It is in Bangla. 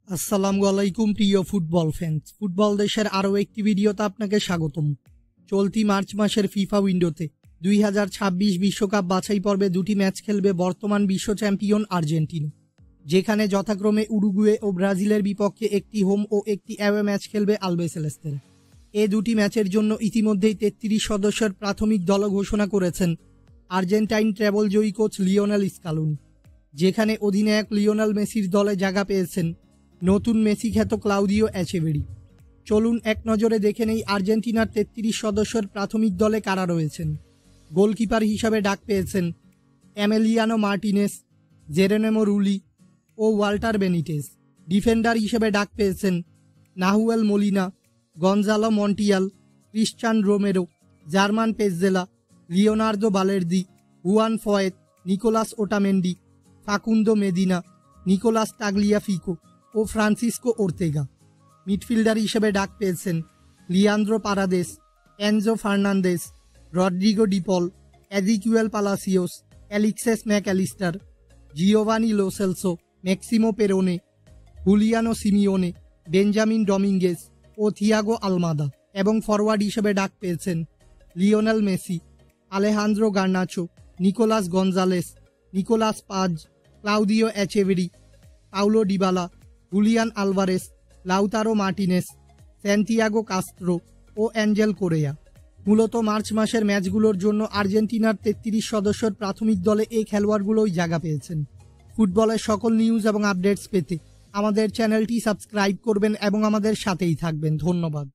আসসালামু আলাইকুম প্রিয় ফুটবল ফ্যান্স। ফুটবল দেশের আরও একটি ভিডিওতে আপনাকে স্বাগতম। চলতি মার্চ মাসের ফিফা উইন্ডোতে 2026 বিশ্বকাপ বাছাই পর্বে দুটি ম্যাচ খেলবে বর্তমান বিশ্ব চ্যাম্পিয়ন আর্জেন্টিনা, যেখানে যথাক্রমে উরুগুয়ে ও ব্রাজিলের বিপক্ষে একটি হোম ও একটি অ্যাওয়ে ম্যাচ খেলবে আলবিসেলেস্তেরা। এ দুটি ম্যাচের জন্য ইতিমধ্যেই 33 সদস্যের প্রাথমিক দল ঘোষণা করেছেন আর্জেন্টাইন ট্র্যাভেল জয়ী কোচ লিওনেল স্কালোনি, যেখানে অধিনায়ক লিওনেল মেসির দলে জায়গা পেয়েছেন নতুন মেসি খ্যাত ক্লাউদিও এচেভেরি। চলুন এক নজরে দেখে নেই আর্জেন্টিনার 33 সদস্যের প্রাথমিক দলে কারা রয়েছেন। গোলকিপার হিসাবে ডাক পেয়েছেন এমেলিয়ানো মার্টিনেস, জেরেনেমো রুলি ও ওয়াল্টার বেনিটেজ। ডিফেন্ডার হিসেবে ডাক পেয়েছেন Nahuel Molina, Gonzalo Montiel, Cristian Romero, German Pezzella, Leonardo Balerdi, Juan Foyth, Nicolas Otamendi, Facundo Medina, Nicolas Tagliafico ও ফ্রান্সিসকো ওর্তেগা। মিডফিল্ডার হিসেবে ডাক পেয়েছেন Leandro Paredes, Enzo Fernandez, Rodrigo De Paul, Exequiel Palacios, Alexis Mac Allister, Giovani Lo Celso, Maximo Perrone, Giuliano Simeone, Benjamin Dominguez ও থিয়াগো আলমাদা। এবং ফরওয়ার্ড হিসেবে ডাক পেয়েছেন Lionel Messi, Alejandro Garnacho, Nicolas Gonzalez, Nicolas Paz, Claudio Echeverri, Paulo Dybala, Julian Alvarez, Lautaro Martinez, Santiago Castro ও অ্যাঞ্জেল কোরেয়া। মূলত মার্চ মাসের ম্যাচগুলোর জন্য আর্জেন্টিনার 33 সদস্যের প্রাথমিক দলে এই খেলোয়াড়গুলোই জায়গা পেয়েছেন। ফুটবলের সকল নিউজ এবং আপডেটস পেতে আমাদের চ্যানেলটি সাবস্ক্রাইব করবেন এবং আমাদের সাথেই থাকবেন। ধন্যবাদ।